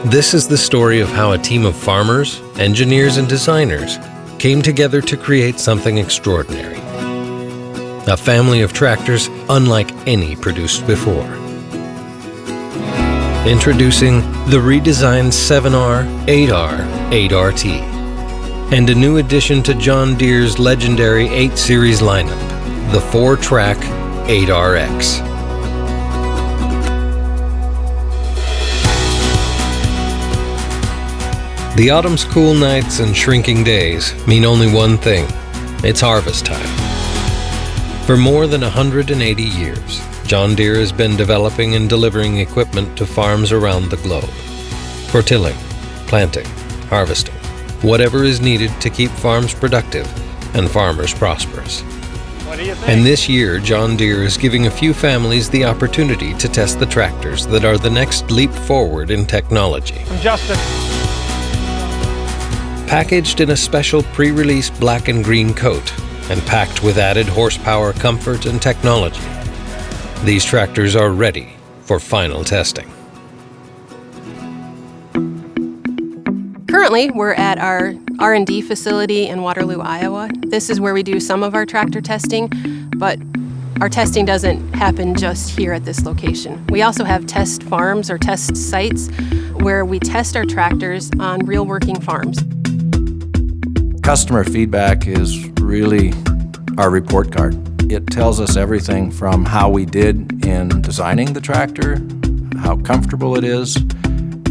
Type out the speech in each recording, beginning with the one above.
This is the story of how a team of farmers, engineers, and designers came together to create something extraordinary. A family of tractors unlike any produced before. Introducing the redesigned 7R, 8R, 8RT, and a new addition to John Deere's legendary 8 Series lineup, the 4-track 8RX. The autumn's cool nights and shrinking days mean only one thing: it's harvest time. For more than 180 years, John Deere has been developing and delivering equipment to farms around the globe. For tilling, planting, harvesting, whatever is needed to keep farms productive and farmers prosperous. What do you think? And this year, John Deere is giving a few families the opportunity to test the tractors that are the next leap forward in technology. I'm Justin. Packaged in a special pre-release black and green coat and packed with added horsepower, comfort, and technology, these tractors are ready for final testing. Currently, we're at our R&D facility in Waterloo, Iowa. This is where we do some of our tractor testing, but our testing doesn't happen just here at this location. We also have test farms or test sites where we test our tractors on real working farms. Customer feedback is really our report card. It tells us everything from how we did in designing the tractor, how comfortable it is,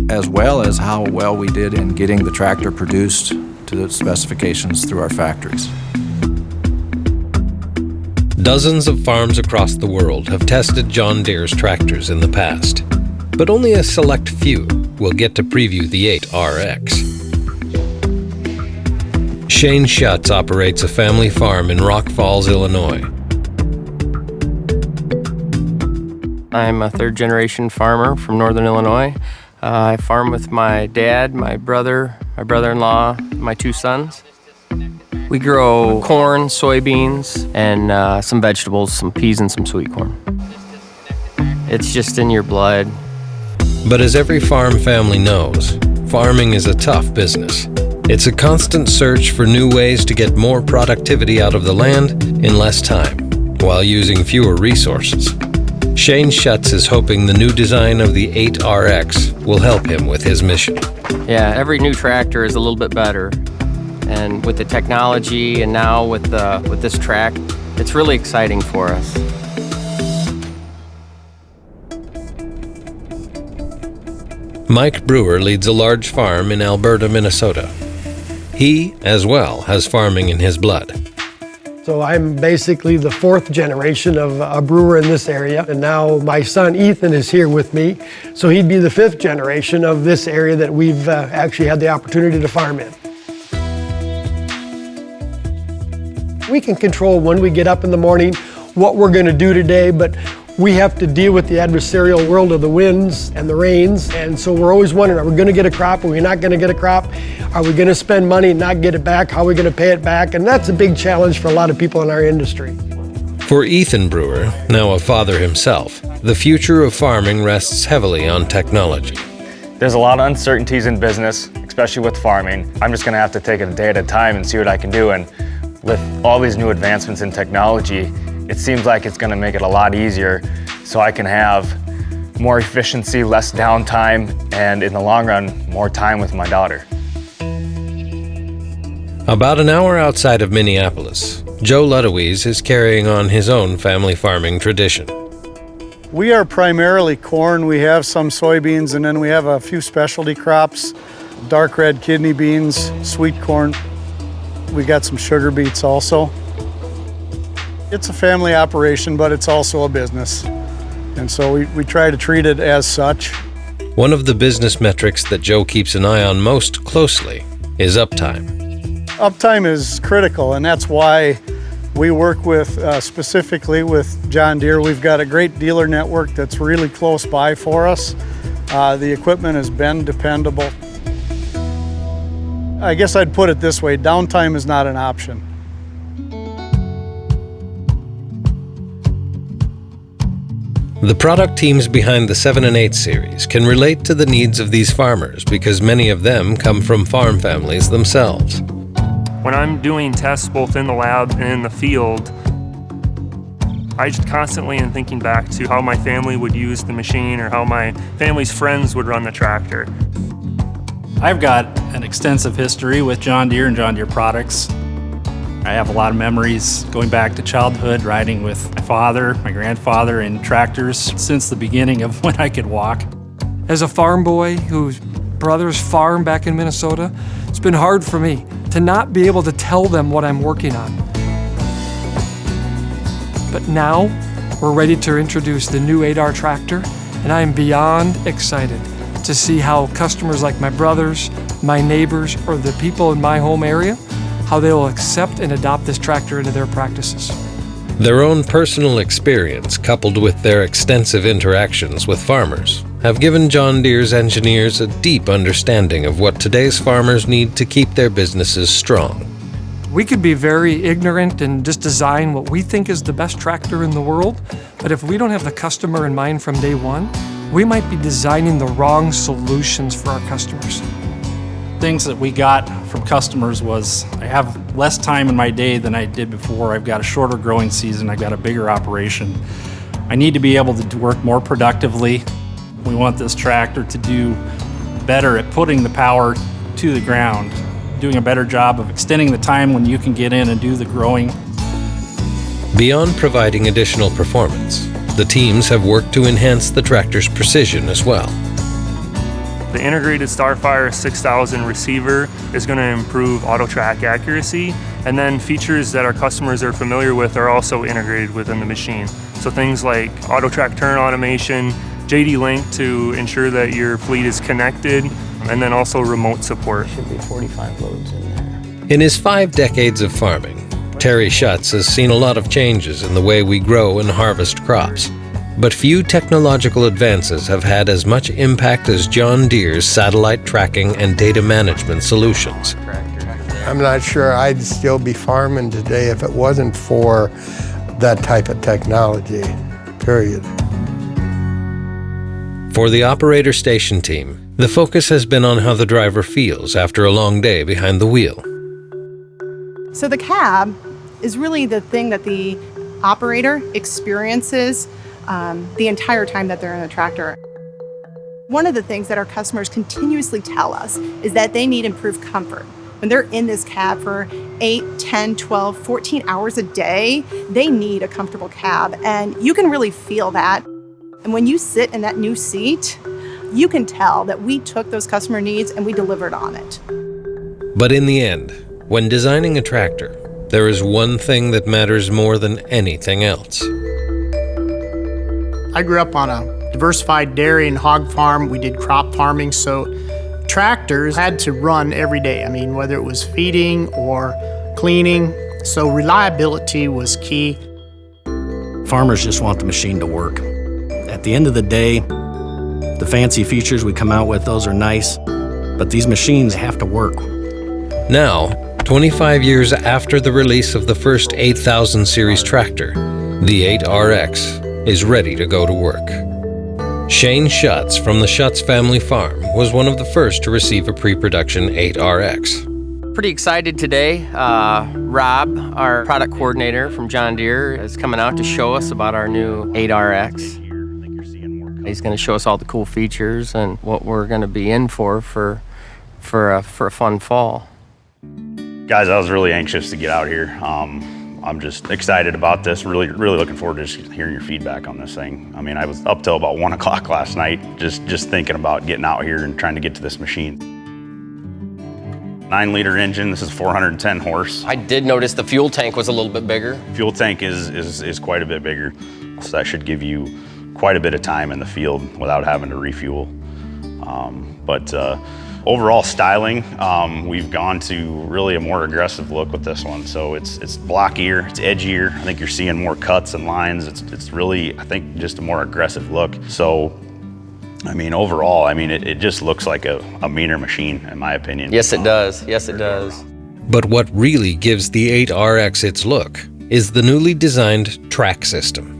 as well as how well we did in getting the tractor produced to the specifications through our factories. Dozens of farms across the world have tested John Deere's tractors in the past, but only a select few will get to preview the 8RX. Shane Schutz operates a family farm in Rock Falls, Illinois. I'm a third-generation farmer from Northern Illinois. I farm with my dad, my brother, my brother-in-law, my 2 sons. We grow corn, soybeans, and some vegetables, some peas and some sweet corn. It's just in your blood. But as every farm family knows, farming is a tough business. It's a constant search for new ways to get more productivity out of the land in less time, while using fewer resources. Shane Schutz is hoping the new design of the 8RX will help him with his mission. Yeah, every new tractor is a little bit better. And with the technology and now with this track, it's really exciting for us. Mike Brewer leads a large farm in Alberta, Minnesota. He, as well, has farming in his blood. So I'm basically the 4th generation of a brewer in this area, and now my son Ethan is here with me, so he'd be the 5th generation of this area that we've actually had the opportunity to farm in. We can control when we get up in the morning, what we're going to do today, but we have to deal with the adversarial world of the winds and the rains, and so we're always wondering, are we going to get a crop? Are we not going to get a crop? Are we going to spend money and not get it back? How are we going to pay it back? And that's a big challenge for a lot of people in our industry. For Ethan Brewer, now a father himself, the future of farming rests heavily on technology. There's a lot of uncertainties in business, especially with farming. I'm just going to have to take it a day at a time and see what I can do. And with all these new advancements in technology, it seems like it's going to make it a lot easier so I can have more efficiency, less downtime, and in the long run, more time with my daughter. About an hour outside of Minneapolis, Joe Ludowies is carrying on his own family farming tradition. We are primarily corn. We have some soybeans, and then we have a few specialty crops, dark red kidney beans, sweet corn. We got some sugar beets also. It's a family operation, but it's also a business. And so we try to treat it as such. One of the business metrics that Joe keeps an eye on most closely is uptime. Uptime is critical, and that's why we work with specifically with John Deere. We've got a great dealer network that's really close by for us. The equipment has been dependable. I guess I'd put it this way, downtime is not an option. The product teams behind the 7 and 8 series can relate to the needs of these farmers because many of them come from farm families themselves. When I'm doing tests both in the lab and in the field, I just constantly am thinking back to how my family would use the machine or how my family's friends would run the tractor. I've got an extensive history with John Deere and John Deere products. I have a lot of memories going back to childhood, riding with my father, my grandfather in tractors since the beginning of when I could walk. As a farm boy whose brothers farm back in Minnesota, it's been hard for me to not be able to tell them what I'm working on. But now, we're ready to introduce the new 8R tractor, and I am beyond excited to see how customers like my brothers, my neighbors, or the people in my home area, how they will accept and adopt this tractor into their practices. Their own personal experience, coupled with their extensive interactions with farmers, have given John Deere's engineers a deep understanding of what today's farmers need to keep their businesses strong. We could be very ignorant and just design what we think is the best tractor in the world, but if we don't have the customer in mind from day one, we might be designing the wrong solutions for our customers. Things that we got from customers was, I have less time in my day than I did before. I've got a shorter growing season, I've got a bigger operation. I need to be able to work more productively. We want this tractor to do better at putting the power to the ground, doing a better job of extending the time when you can get in and do the growing. Beyond providing additional performance, the teams have worked to enhance the tractor's precision as well. The integrated Starfire 6000 receiver is going to improve auto track accuracy, and then features that our customers are familiar with are also integrated within the machine. So things like auto track turn automation, JD Link to ensure that your fleet is connected, and then also remote support. Should be 45 loads in there. In his 5 decades of farming, Terry Schutz has seen a lot of changes in the way we grow and harvest crops. But few technological advances have had as much impact as John Deere's satellite tracking and data management solutions. I'm not sure I'd still be farming today if it wasn't for that type of technology, period. For the operator station team, the focus has been on how the driver feels after a long day behind the wheel. So the cab is really the thing that the operator experiences the entire time that they're in the tractor. One of the things that our customers continuously tell us is that they need improved comfort. When they're in this cab for 8, 10, 12, 14 hours a day, they need a comfortable cab, and you can really feel that. And when you sit in that new seat, you can tell that we took those customer needs and we delivered on it. But in the end, when designing a tractor, there is one thing that matters more than anything else. I grew up on a diversified dairy and hog farm. We did crop farming, so tractors had to run every day. I mean, whether it was feeding or cleaning, so reliability was key. Farmers just want the machine to work. At the end of the day, the fancy features we come out with, those are nice, but these machines have to work. Now, 25 years after the release of the first 8000 series tractor, the 8RX is ready to go to work. Shane Schutz from the Schutz family farm was one of the first to receive a pre-production 8RX. Pretty excited today. Rob, our product coordinator from John Deere, is coming out to show us about our new 8RX. He's going to show us all the cool features and what we're going to be in for a fun fall. Guys, I was really anxious to get out here. I'm just excited about this. Really looking forward to just hearing your feedback on this thing. I mean, I was up till about 1 o'clock last night, just thinking about getting out here and trying to get to this machine. 9-liter engine, this is 410 horse. I did notice the fuel tank was a little bit bigger. Fuel tank is quite a bit bigger, so that should give you quite a bit of time in the field without having to refuel. Overall styling, we've gone to really a more aggressive look with this one. So it's blockier, it's edgier. I think you're seeing more cuts and lines. It's really, I think, just a more aggressive look. So, I mean, overall, I mean, it just looks like a meaner machine, in my opinion. Yes, it does. Yes, it does. But what really gives the 8RX its look is the newly designed track system.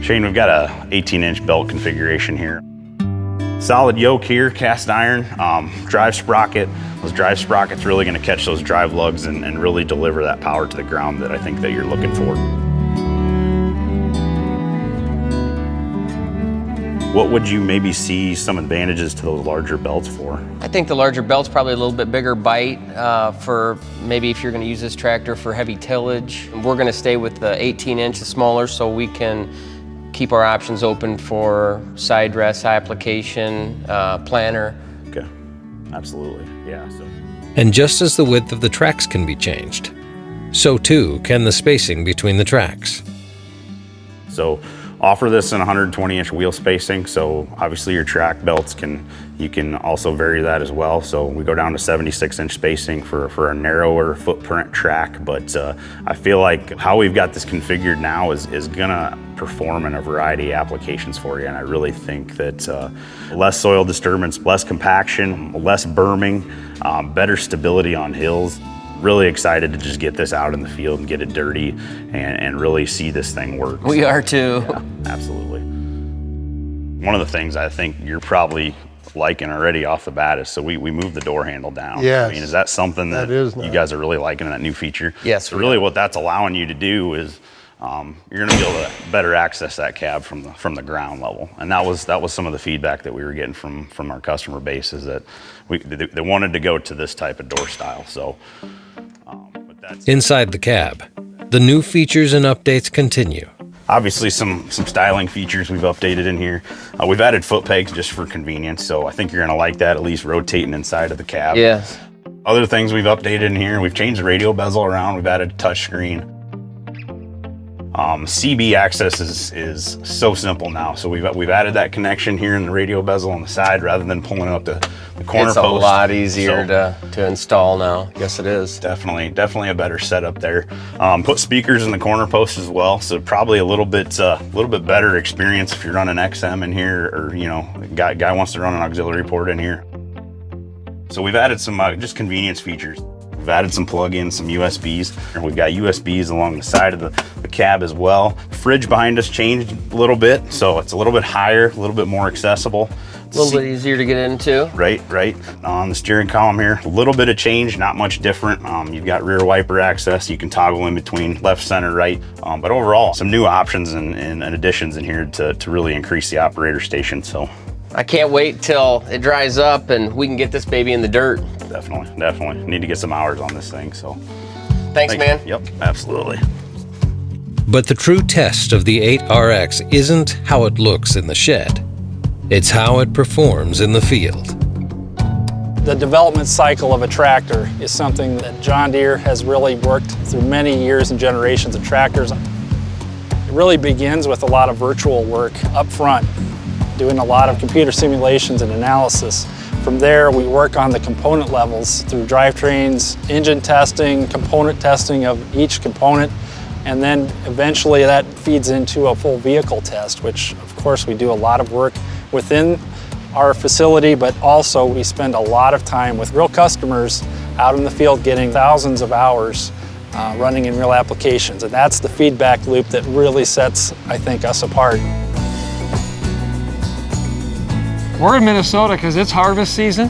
Shane, we've got a 18-inch belt configuration here. Solid yoke here, cast iron, drive sprocket. Those drive sprockets really gonna catch those drive lugs and really deliver that power to the ground that I think that you're looking for. What would you maybe see some advantages to those larger belts for? I think the larger belt's probably a little bit bigger bite for maybe if you're gonna use this tractor for heavy tillage. We're gonna stay with the 18-inch, the smaller, so we can keep our options open for side rest, high application, planter. Okay, absolutely, yeah. And just as the width of the tracks can be changed, so too can the spacing between the tracks. So offer this in 120-inch wheel spacing, so obviously your track belts you can also vary that as well. So we go down to 76-inch spacing for a narrower footprint track, but I feel like how we've got this configured now is gonna perform in a variety of applications for you, and I really think that less soil disturbance, less compaction, less berming, better stability on hills. Really excited to just get this out in the field and get it dirty and really see this thing work. We are too. Yeah, absolutely. One of the things I think you're probably liking already off the bat is, so we moved the door handle down. Yes. I mean, is that something that you guys are really liking, that new feature? Yes. So really what that's allowing you to do is you're gonna be able to better access that cab from the ground level. And that was some of the feedback that we were getting from our customer base, is that they wanted to go to this type of door style. So, Inside the cab, the new features and updates continue. Obviously some styling features we've updated in here. We've added foot pegs just for convenience, so I think you're gonna like that, at least rotating inside of the cab. Yes. Other things we've updated in here, we've changed the radio bezel around, we've added a touch screen. CB access is so simple now. So we've added that connection here in the radio bezel on the side rather than pulling up the corner post. It's a lot easier to install now. Yes, it is. Definitely a better setup there. Put speakers in the corner post as well, so probably a little bit better experience if you're running XM in here, or guy wants to run an auxiliary port in here. So we've added some just convenience features. We've added some plug-ins, some USBs, and we've got USBs along the side of the cab as well. Fridge behind us changed a little bit, so it's a little bit higher, a little bit more accessible. A little bit easier to get into. Right. On the steering column here, a little bit of change, not much different. You've got rear wiper access. You can toggle in between left, center, right. But overall, some new options and additions in here to really increase the operator station. So I can't wait till it dries up and we can get this baby in the dirt. Definitely. Need to get some hours on this thing, so. Thanks, man. Yep, absolutely. But the true test of the 8RX isn't how it looks in the shed. It's how it performs in the field. The development cycle of a tractor is something that John Deere has really worked through many years and generations of tractors. It really begins with a lot of virtual work up front, doing a lot of computer simulations and analysis. From there, we work on the component levels through drivetrains, engine testing, component testing of each component, and then eventually that feeds into a full vehicle test, which of course we do a lot of work within our facility, but also we spend a lot of time with real customers out in the field getting thousands of hours running in real applications. And that's the feedback loop that really sets, I think, us apart. We're in Minnesota because it's harvest season,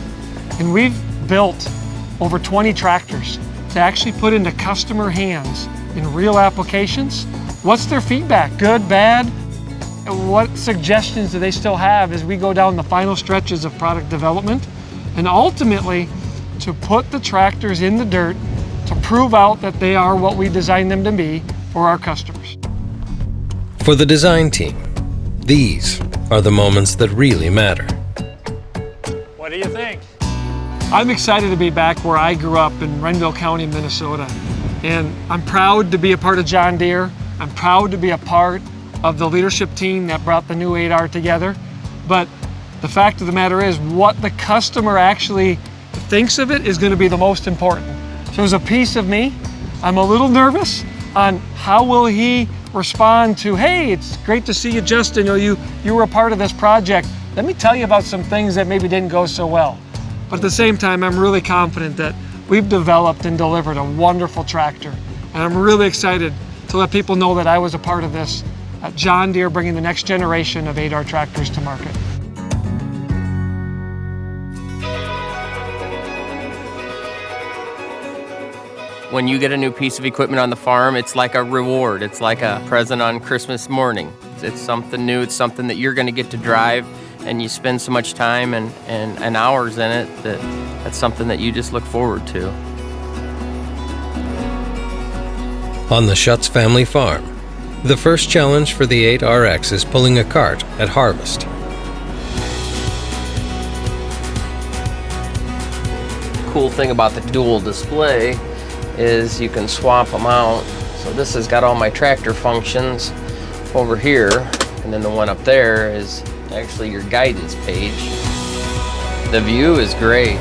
and we've built over 20 tractors to actually put into customer hands in real applications. What's their feedback? Good, bad? What suggestions do they still have as we go down the final stretches of product development? And ultimately, to put the tractors in the dirt to prove out that they are what we designed them to be for our customers. For the design team, these are the moments that really matter. What do you think? I'm excited to be back where I grew up in Renville County, Minnesota. And I'm proud to be a part of John Deere. I'm proud to be a part of the leadership team that brought the new 8R together. But the fact of the matter is, what the customer actually thinks of it is going to be the most important. So as a piece of me, I'm a little nervous on how will he respond to, hey, it's great to see you, Justin. You were a part of this project. Let me tell you about some things that maybe didn't go so well. But at the same time, I'm really confident that we've developed and delivered a wonderful tractor. And I'm really excited to let people know that I was a part of this at John Deere, bringing the next generation of 8R tractors to market. When you get a new piece of equipment on the farm, it's like a reward. It's like a present on Christmas morning. It's something new. It's something that you're going to get to drive, and you spend so much time and hours in it that's something that you just look forward to. On the Schutz family farm, the first challenge for the 8RX is pulling a cart at harvest. Cool thing about the dual display is you can swap them out. So this has got all my tractor functions over here, and then the one up there is actually your guidance page. The view is great.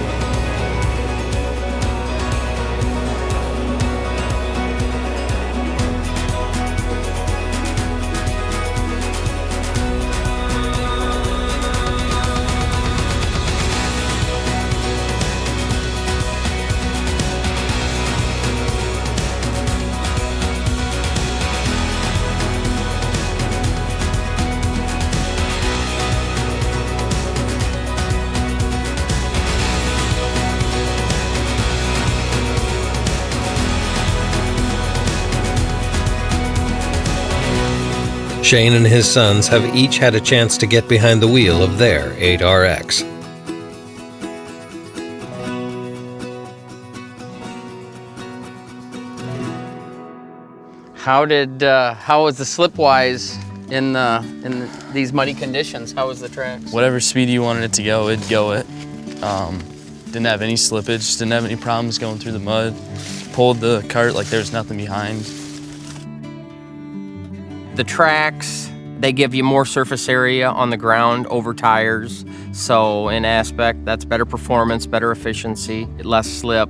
Shane and his sons have each had a chance to get behind the wheel of their 8RX. How was the slipwise in these muddy conditions? How was the tracks? Whatever speed you wanted it to go, it'd go it. Didn't have any slippage, didn't have any problems going through the mud. Pulled the cart like there was nothing behind. The tracks, they give you more surface area on the ground over tires. So in aspect, that's better performance, better efficiency, less slip.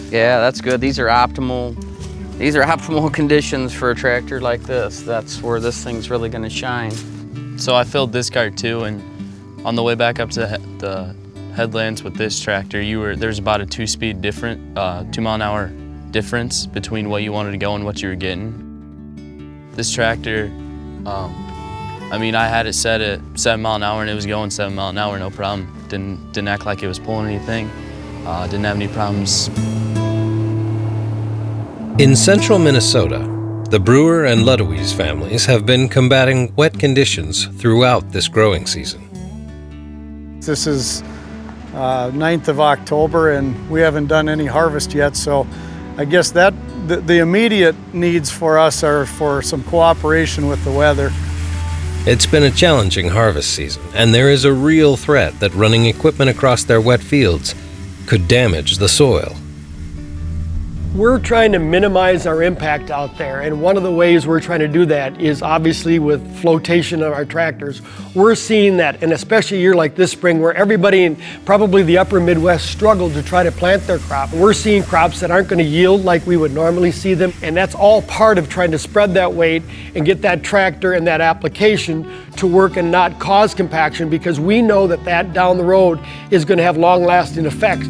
Yeah, that's good. These are optimal conditions for a tractor like this. That's where this thing's really gonna shine. So I filled this cart too, and on the way back up to the headlands with this tractor, there's about a 2-speed different, 2-mile-an-hour difference between what you wanted to go and what you were getting. This tractor, I mean, I had it set at 7 miles an hour and it was going 7 miles an hour, no problem. Didn't act like it was pulling anything. Didn't have any problems. In central Minnesota, the Brewer and Ludowies families have been combating wet conditions throughout this growing season. This is 9th of October and we haven't done any harvest yet, so I guess that the immediate needs for us are for some cooperation with the weather. It's been a challenging harvest season, and there is a real threat that running equipment across their wet fields could damage the soil. We're trying to minimize our impact out there, and one of the ways we're trying to do that is obviously with flotation of our tractors. We're seeing that, and especially a year like this spring where everybody in probably the upper Midwest struggled to try to plant their crop. We're seeing crops that aren't going to yield like we would normally see them, and that's all part of trying to spread that weight and get that tractor and that application to work and not cause compaction, because we know that down the road is going to have long-lasting effects.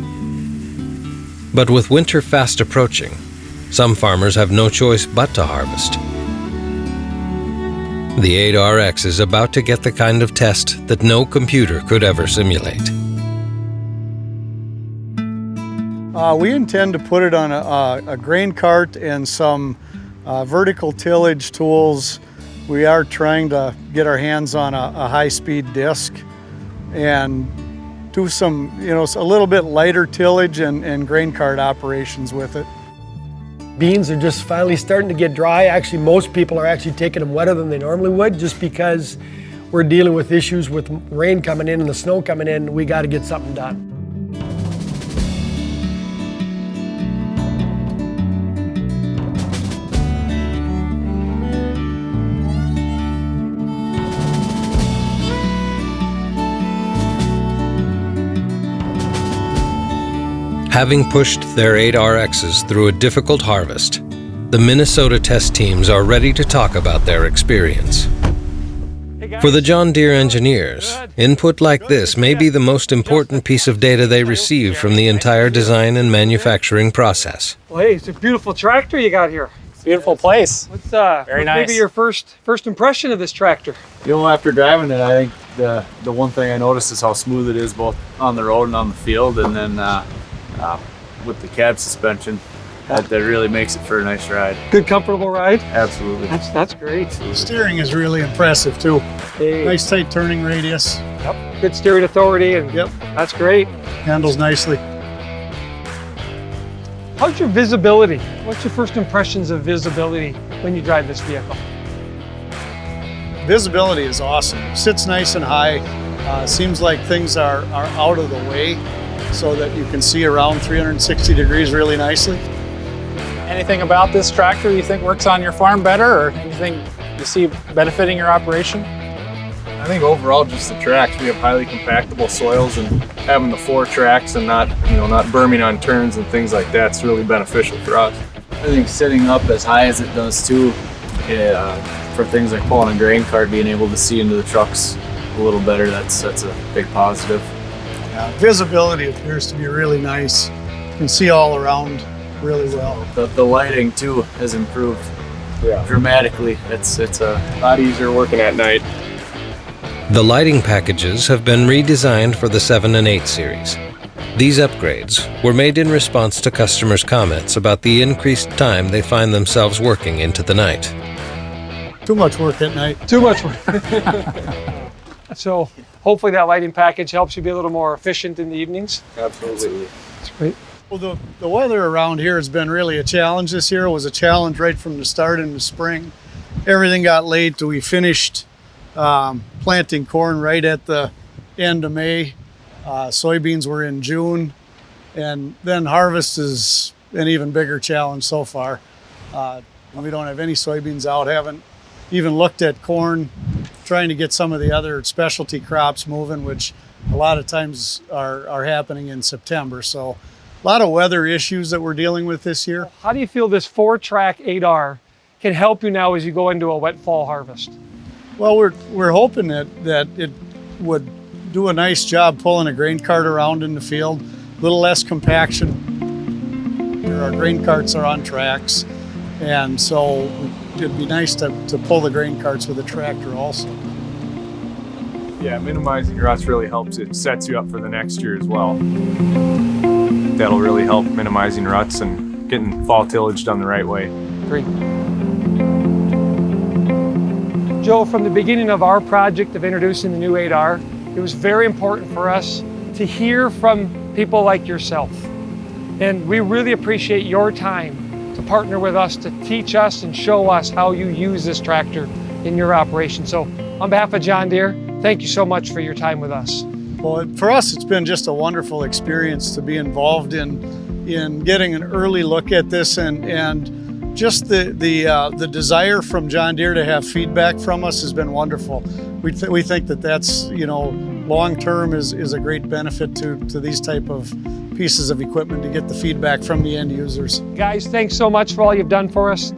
But with winter fast approaching, some farmers have no choice but to harvest. The 8RX is about to get the kind of test that no computer could ever simulate. We intend to put it on a grain cart and some vertical tillage tools. We are trying to get our hands on a high-speed disc and do some, a little bit lighter tillage and grain cart operations with it. Beans are just finally starting to get dry. Actually, most people are actually taking them wetter than they normally would, just because we're dealing with issues with rain coming in and the snow coming in. We got to get something done. Having pushed their 8RXs through a difficult harvest, the Minnesota test teams are ready to talk about their experience. For the John Deere engineers, input like this may be the most important piece of data they receive from the entire design and manufacturing process. Well, hey, it's a beautiful tractor you got here. Beautiful place. What's Very nice. maybe your first impression of this tractor? After driving it, I think the one thing I noticed is how smooth it is both on the road and on the field, and then with the cab suspension, that really makes it for a nice ride. Good, comfortable ride? Absolutely. That's great. The steering is really impressive too. Hey. Nice tight turning radius. Yep. Good steering authority, and that's great. Handles nicely. How's your visibility? What's your first impressions of visibility when you drive this vehicle? Visibility is awesome. Sits nice and high. Seems like things are out of the way so that you can see around 360 degrees really nicely. Anything about this tractor you think works on your farm better, or anything you see benefiting your operation? I think overall just the tracks. We have highly compactable soils, and having the 4 tracks and not berming on turns and things like that's really beneficial for us. I think sitting up as high as it does too, for things like pulling a grain cart, being able to see into the trucks a little better, that's a big positive. Yeah, visibility appears to be really nice. You can see all around really well. The lighting too has improved dramatically. It's a lot easier working at night. The lighting packages have been redesigned for the 7 and 8 series. These upgrades were made in response to customers' comments about the increased time they find themselves working into the night. Too much work at night. Too much work. So hopefully that lighting package helps you be a little more efficient in the evenings. Absolutely. That's great. Well, the weather around here has been really a challenge this year. It was a challenge right from the start in the spring. Everything got late. We finished planting corn right at the end of May. Soybeans were in June. And then harvest is an even bigger challenge so far. We don't have any soybeans out, haven't even looked at corn, trying to get some of the other specialty crops moving, which a lot of times are happening in September. So a lot of weather issues that we're dealing with this year. How do you feel this 4-track 8R can help you now as you go into a wet fall harvest? Well, we're hoping that it would do a nice job pulling a grain cart around in the field, a little less compaction. Our grain carts are on tracks, and so it'd be nice to pull the grain carts with a tractor also. Yeah, minimizing ruts really helps. It sets you up for the next year as well. That'll really help minimizing ruts and getting fall tillage done the right way. Great. Joe, from the beginning of our project of introducing the new 8R, it was very important for us to hear from people like yourself. And we really appreciate your time to partner with us, to teach us and show us how you use this tractor in your operation. So on behalf of John Deere, thank you so much for your time with us. Well, for us, it's been just a wonderful experience to be involved in getting an early look at this, and just the desire from John Deere to have feedback from us has been wonderful. We think that's long term is a great benefit to these type of pieces of equipment, to get the feedback from the end users. Guys, thanks so much for all you've done for us.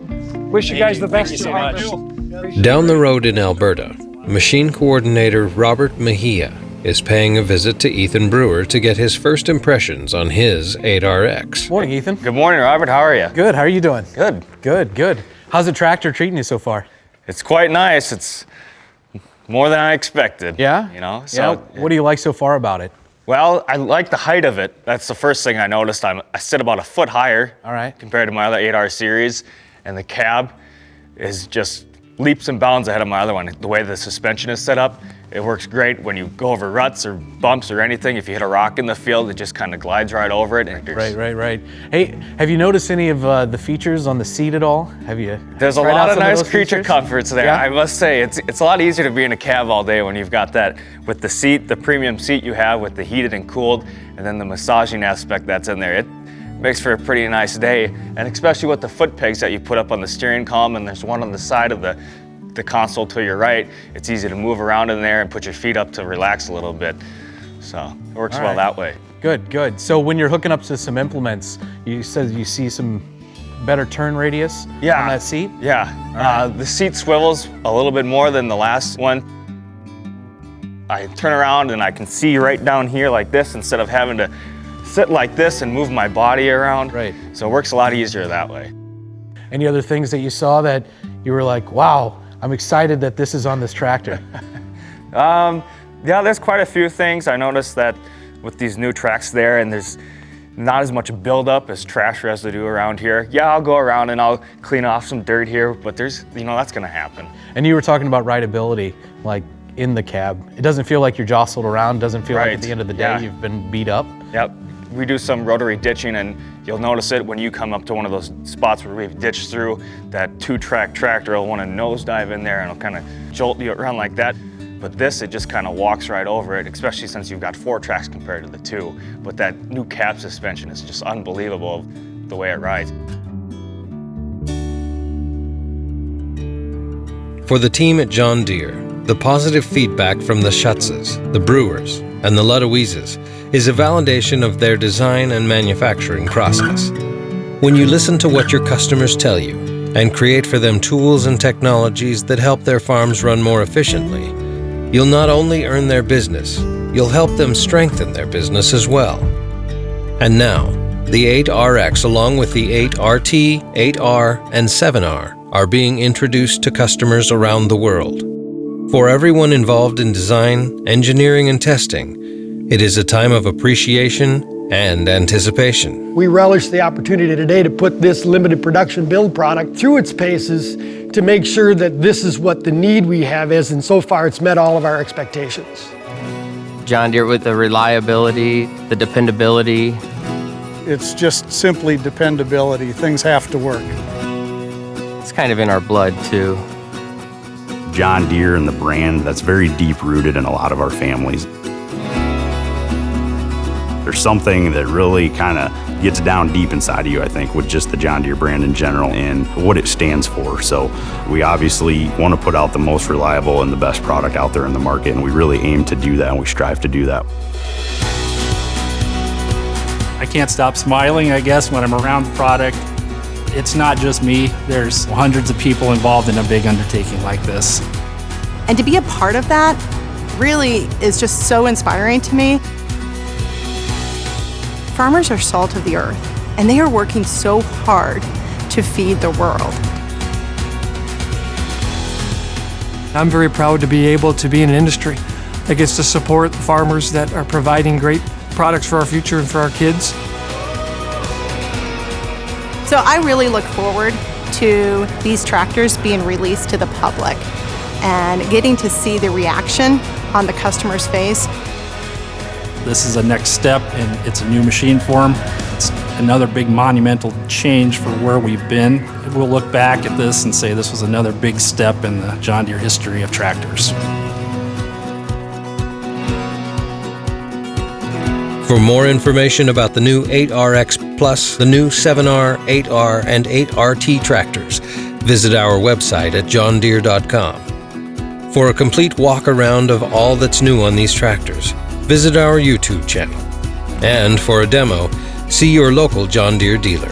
Wish you guys the best. Thank you so much. Down the road in Alberta, machine coordinator Robert Mejia is paying a visit to Ethan Brewer to get his first impressions on his 8RX. Morning, Ethan. Good morning, Robert. How are you? Good. How are you doing? Good. Good. How's the tractor treating you so far? It's quite nice. It's more than I expected. Yeah? So, what do you like so far about it? Well, I like the height of it. That's the first thing I noticed. I sit about a foot higher compared to my other 8R series, and the cab is just leaps and bounds ahead of my other one. The way the suspension is set up, it works great when you go over ruts or bumps or anything. If you hit a rock in the field, it just kind of glides right over it. Right. Hey, have you noticed any of the features on the seat at all? There's a lot of nice creature comforts there. Yeah? I must say, it's a lot easier to be in a cab all day when you've got that with the seat, the premium seat you have with the heated and cooled, and then the massaging aspect that's in there. It makes for a pretty nice day, and especially with the foot pegs that you put up on the steering column, and there's one on the side of the console to your right. It's easy to move around in there and put your feet up to relax a little bit. So it works well that way. Good. So when you're hooking up to some implements, you said you see some better turn radius on that seat? Yeah. The seat swivels a little bit more than the last one. I turn around and I can see right down here like this instead of having to sit like this and move my body around. Right. So it works a lot easier that way. Any other things that you saw that you were like, wow, I'm excited that this is on this tractor? Yeah, there's quite a few things. I noticed that with these new tracks there, and there's not as much buildup as trash residue around here. Yeah, I'll go around and I'll clean off some dirt here, but there's, that's gonna happen. And you were talking about rideability, like in the cab. It doesn't feel like you're jostled around, doesn't feel like at the end of the day you've been beat up. Yep. We do some rotary ditching, and you'll notice it when you come up to one of those spots where we've ditched through. That 2-track tractor will want to nosedive in there and it'll kind of jolt you around like that. But this, it just kind of walks right over it, especially since you've got 4 tracks compared to the 2. But that new cab suspension is just unbelievable the way it rides. For the team at John Deere, the positive feedback from the Schutzes, the Brewers, and the Ludowises is a validation of their design and manufacturing process. When you listen to what your customers tell you and create for them tools and technologies that help their farms run more efficiently, you'll not only earn their business, you'll help them strengthen their business as well. And now, the 8RX along with the 8RT, 8R, and 7R are being introduced to customers around the world. For everyone involved in design, engineering, and testing, it is a time of appreciation and anticipation. We relish the opportunity today to put this limited production build product through its paces to make sure that this is what the need we have is, and so far it's met all of our expectations. John Deere with the reliability, the dependability. It's just simply dependability. Things have to work. It's kind of in our blood too. John Deere and the brand, that's very deep rooted in a lot of our families. There's something that really kind of gets down deep inside of you, I think, with just the John Deere brand in general and what it stands for. So we obviously want to put out the most reliable and the best product out there in the market, and we really aim to do that, and we strive to do that. I can't stop smiling, I guess, when I'm around the product. It's not just me. There's hundreds of people involved in a big undertaking like this. And to be a part of that really is just so inspiring to me. Farmers are salt of the earth, and they are working so hard to feed the world. I'm very proud to be able to be in an industry that gets to support farmers that are providing great products for our future and for our kids. So I really look forward to these tractors being released to the public and getting to see the reaction on the customer's face. This is a next step, and it's a new machine for them. It's another big monumental change for where we've been. We'll look back at this and say this was another big step in the John Deere history of tractors. For more information about the new 8RX Plus, the new 7R, 8R, and 8RT tractors, visit our website at johndeere.com. For a complete walk around of all that's new on these tractors, visit our YouTube channel. And for a demo, see your local John Deere dealer.